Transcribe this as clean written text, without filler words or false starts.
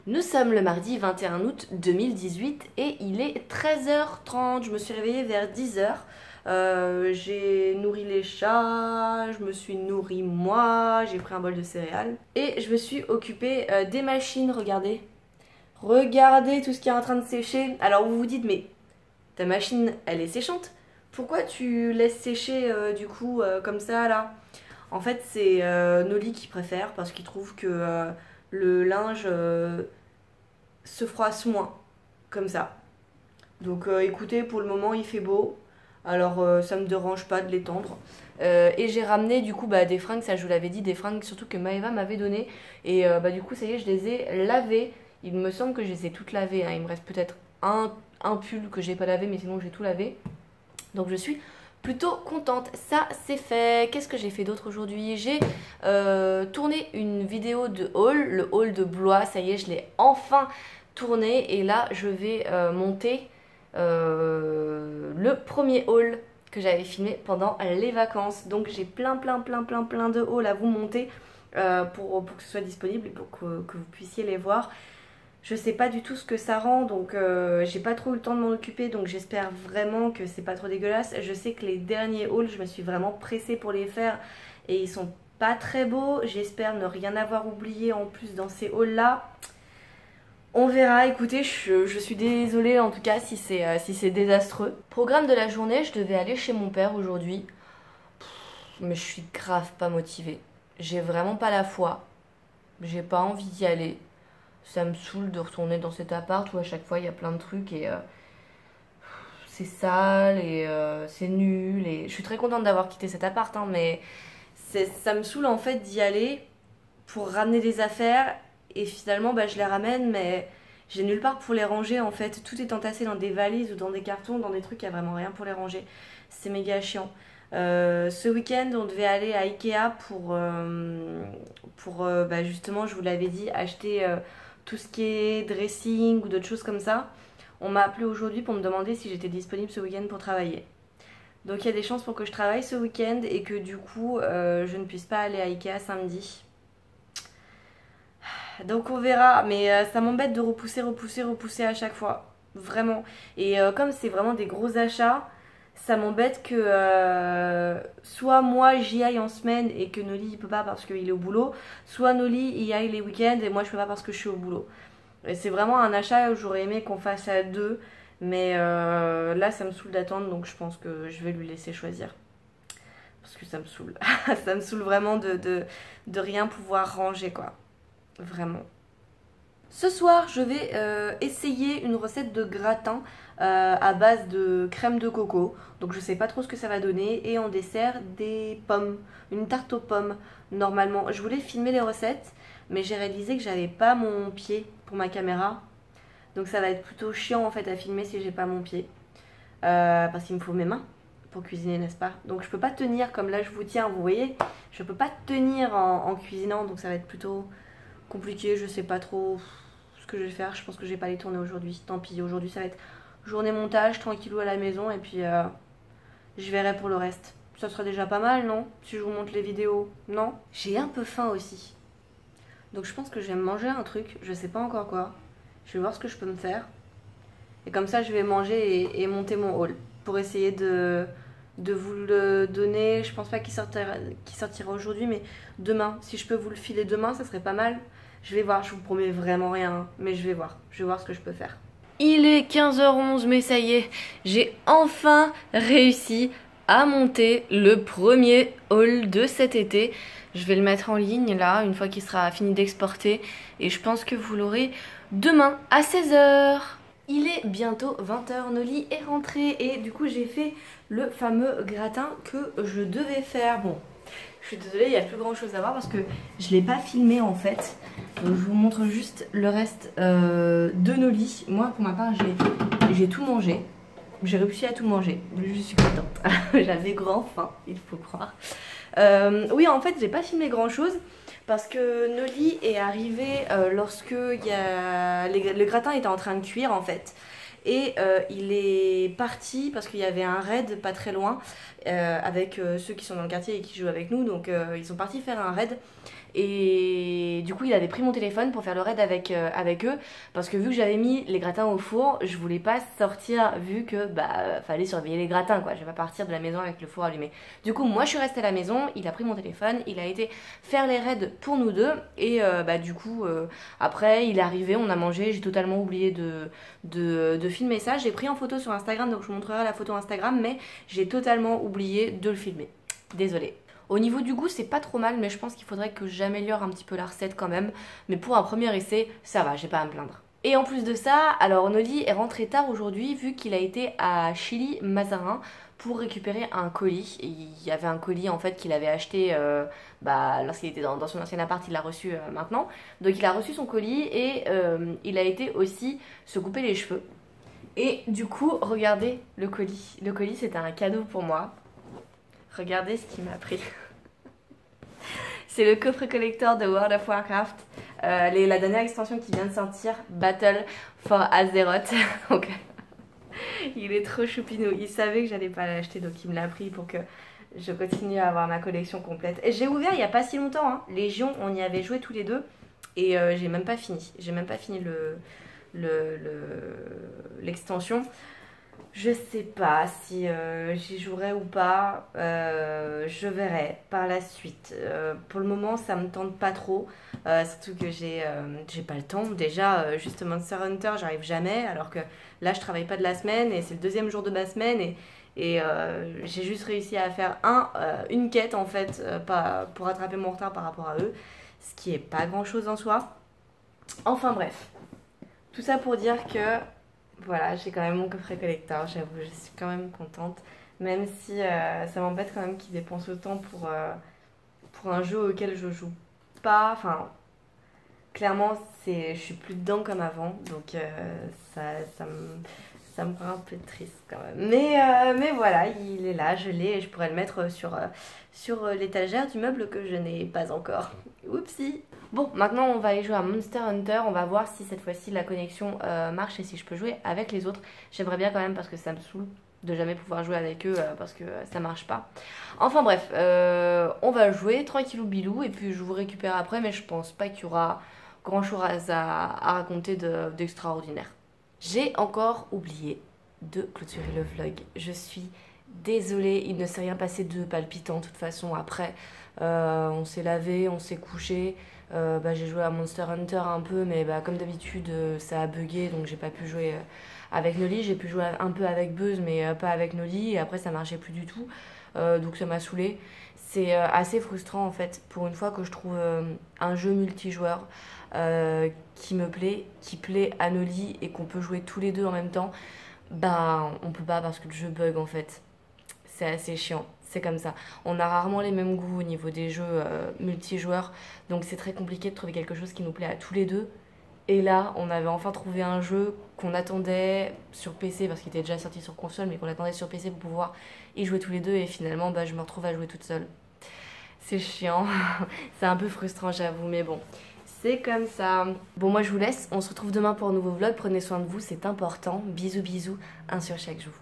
Nous sommes le mardi 21 août 2018 et il est 13h30. Je me suis réveillée vers 10h. J'ai nourri les chats, je me suis nourrie moi, j'ai pris un bol de céréales. Et je me suis occupée des machines, regardez. Regardez tout ce qui est en train de sécher. Alors vous vous dites, mais ta machine, elle est séchante. Pourquoi tu laisses sécher du coup comme ça là? En fait, c'est Noli qui préfère parce qu'il trouve que le linge se froisse moins, comme ça. Donc écoutez, pour le moment il fait beau, alors ça me dérange pas de l'étendre. Et j'ai ramené du coup des fringues, ça je vous l'avais dit, des fringues surtout que Maëva m'avait donné. Et du coup ça y est, je les ai lavées. Il me semble que je les ai toutes lavées, hein. Il me reste peut-être un pull que j'ai pas lavé, mais sinon j'ai tout lavé. Donc je suis plutôt contente, ça c'est fait. Qu'est-ce que j'ai fait d'autre aujourd'hui? J'ai tourné une vidéo de haul, le haul de Blois, ça y est je l'ai enfin tourné. Et là je vais monter le premier haul que j'avais filmé pendant les vacances. Donc j'ai plein de hauls à vous monter pour que ce soit disponible et pour que vous puissiez les voir. Je sais pas du tout ce que ça rend, donc j'ai pas trop eu le temps de m'en occuper, donc j'espère vraiment que c'est pas trop dégueulasse. Je sais que les derniers hauls, je me suis vraiment pressée pour les faire et ils sont pas très beaux. J'espère ne rien avoir oublié en plus dans ces hauls là. On verra, écoutez, je suis désolée en tout cas si c'est désastreux. Programme de la journée, je devais aller chez mon père aujourd'hui, mais je suis grave pas motivée. J'ai vraiment pas la foi, j'ai pas envie d'y aller. Ça me saoule de retourner dans cet appart où à chaque fois il y a plein de trucs et c'est sale et c'est nul. Et je suis très contente d'avoir quitté cet appart, hein, mais ça me saoule en fait d'y aller pour ramener des affaires et finalement je les ramène, mais j'ai nulle part pour les ranger en fait. Tout est entassé dans des valises ou dans des cartons, dans des trucs, il n'y a vraiment rien pour les ranger. C'est méga chiant. Ce week-end, on devait aller à Ikea pour justement, je vous l'avais dit, acheter tout ce qui est dressing ou d'autres choses comme ça. On m'a appelé aujourd'hui pour me demander si j'étais disponible ce week-end pour travailler. Donc il y a des chances pour que je travaille ce week-end et que du coup je ne puisse pas aller à Ikea samedi. Donc on verra, mais ça m'embête de repousser à chaque fois. Vraiment. Et comme c'est vraiment des gros achats, ça m'embête que soit moi j'y aille en semaine et que Noli il peut pas parce qu'il est au boulot, soit Noli y aille les week-ends et moi je peux pas parce que je suis au boulot. Et c'est vraiment un achat où j'aurais aimé qu'on fasse à deux, mais là ça me saoule d'attendre, donc je pense que je vais lui laisser choisir. Parce que ça me saoule. Ça me saoule vraiment de rien pouvoir ranger quoi. Vraiment. Ce soir, je vais essayer une recette de gratin à base de crème de coco. Donc je sais pas trop ce que ça va donner. Et en dessert, des pommes. Une tarte aux pommes, normalement. Je voulais filmer les recettes, mais j'ai réalisé que j'avais pas mon pied pour ma caméra. Donc ça va être plutôt chiant en fait à filmer si j'ai pas mon pied. Parce qu'il me faut mes mains pour cuisiner, n'est-ce pas? Donc je peux pas tenir comme là je vous tiens, vous voyez? Je peux pas tenir en cuisinant, donc ça va être plutôt compliqué, je sais pas trop ce que je vais faire. Je pense que je vais pas les tourner aujourd'hui, tant pis. Aujourd'hui ça va être journée montage, tranquillou à la maison, et puis je verrai pour le reste. Ça serait déjà pas mal, non? Si je vous montre les vidéos, non? J'ai un peu faim aussi, donc je pense que je vais me manger un truc, je sais pas encore quoi. Je vais voir ce que je peux me faire, et comme ça je vais manger et monter mon haul pour essayer de vous le donner. Je pense pas qu'il sortira aujourd'hui, mais demain, si je peux vous le filer demain, ça serait pas mal. Je vais voir, je vous promets vraiment rien, hein, mais je vais voir ce que je peux faire. Il est 15h11, mais ça y est, j'ai enfin réussi à monter le premier haul de cet été. Je vais le mettre en ligne là, une fois qu'il sera fini d'exporter, et je pense que vous l'aurez demain à 16h. Il est bientôt 20h, Noli est rentrée et du coup j'ai fait le fameux gratin que je devais faire. Bon, je suis désolée, il n'y a plus grand chose à voir parce que je ne l'ai pas filmé en fait. Donc, je vous montre juste le reste de Noli. Moi pour ma part j'ai tout mangé. J'ai réussi à tout manger. Je suis contente. J'avais grand faim, il faut croire. Oui, en fait j'ai pas filmé grand chose parce que Noli est arrivé lorsque le gratin était en train de cuire en fait. et il est parti parce qu'il y avait un raid pas très loin avec ceux qui sont dans le quartier et qui jouent avec nous, donc ils sont partis faire un raid. Et du coup il avait pris mon téléphone pour faire le raid avec eux, parce que vu que j'avais mis les gratins au four, je voulais pas sortir vu que fallait surveiller les gratins quoi, je vais pas partir de la maison avec le four allumé. Du coup moi je suis restée à la maison, il a pris mon téléphone, il a été faire les raids pour nous deux et du coup après il est arrivé, on a mangé, j'ai totalement oublié de filmer ça, j'ai pris en photo sur Instagram donc je vous montrerai la photo Instagram, mais j'ai totalement oublié de le filmer, désolée. Au niveau du goût, c'est pas trop mal, mais je pense qu'il faudrait que j'améliore un petit peu la recette quand même. Mais pour un premier essai, ça va, j'ai pas à me plaindre. Et en plus de ça, alors Noli est rentré tard aujourd'hui vu qu'il a été à Chili Mazarin pour récupérer un colis. Et il y avait un colis en fait qu'il avait acheté lorsqu'il était dans son ancien appart, il l'a reçu maintenant. Donc il a reçu son colis et il a été aussi se couper les cheveux. Et du coup, regardez le colis. Le colis, c'était un cadeau pour moi. Regardez ce qu'il m'a pris. C'est le coffret collector de World of Warcraft. La dernière extension qui vient de sortir, Battle for Azeroth. Donc, il est trop choupinou. Il savait que j'allais pas l'acheter, donc il me l'a pris pour que je continue à avoir ma collection complète. Et j'ai ouvert il y a pas si longtemps. Hein. Légion, on y avait joué tous les deux. Et j'ai même pas fini. J'ai même pas fini l'extension. Je sais pas si j'y jouerai ou pas, je verrai par la suite. Pour le moment, ça me tente pas trop, surtout que j'ai pas le temps. Déjà, juste Monster Hunter, j'arrive jamais, alors que là, je travaille pas de la semaine et c'est le deuxième jour de ma semaine et j'ai juste réussi à faire une quête en fait, pour rattraper mon retard par rapport à eux, ce qui est pas grand chose en soi. Enfin bref, tout ça pour dire que voilà, j'ai quand même mon coffret collector, j'avoue, je suis quand même contente. Même si ça m'embête quand même qu'il dépense autant pour un jeu auquel je joue pas. Enfin, clairement, je suis plus dedans comme avant, donc ça me rend un peu triste quand même. Mais voilà, il est là, je l'ai et je pourrais le mettre sur l'étagère du meuble que je n'ai pas encore. Oupsie! Bon, maintenant on va aller jouer à Monster Hunter, on va voir si cette fois-ci la connexion marche et si je peux jouer avec les autres. J'aimerais bien quand même parce que ça me saoule de jamais pouvoir jouer avec eux parce que ça marche pas. Enfin bref, on va jouer tranquillou bilou et puis je vous récupère après, mais je pense pas qu'il y aura grand chose à raconter d'extraordinaire. J'ai encore oublié de clôturer le vlog. Je suis désolée, il ne s'est rien passé de palpitant de toute façon. Après, on s'est lavé, on s'est couché. J'ai joué à Monster Hunter un peu, mais comme d'habitude, ça a bugué, donc j'ai pas pu jouer avec Noli. J'ai pu jouer un peu avec Buzz, mais pas avec Noli. Et après, ça marchait plus du tout, donc ça m'a saoulée. C'est assez frustrant en fait, pour une fois que je trouve un jeu multijoueur qui me plaît, qui plaît à Noli et qu'on peut jouer tous les deux en même temps. On peut pas parce que le jeu bug en fait. C'est assez chiant, c'est comme ça. On a rarement les mêmes goûts au niveau des jeux multijoueurs, donc c'est très compliqué de trouver quelque chose qui nous plaît à tous les deux. Et là, on avait enfin trouvé un jeu qu'on attendait sur PC, parce qu'il était déjà sorti sur console, mais qu'on attendait sur PC pour pouvoir y jouer tous les deux, et finalement, je me retrouve à jouer toute seule. C'est chiant, c'est un peu frustrant j'avoue, mais bon, c'est comme ça. Bon, moi je vous laisse, on se retrouve demain pour un nouveau vlog, prenez soin de vous, c'est important. Bisous bisous, un sur chaque jour.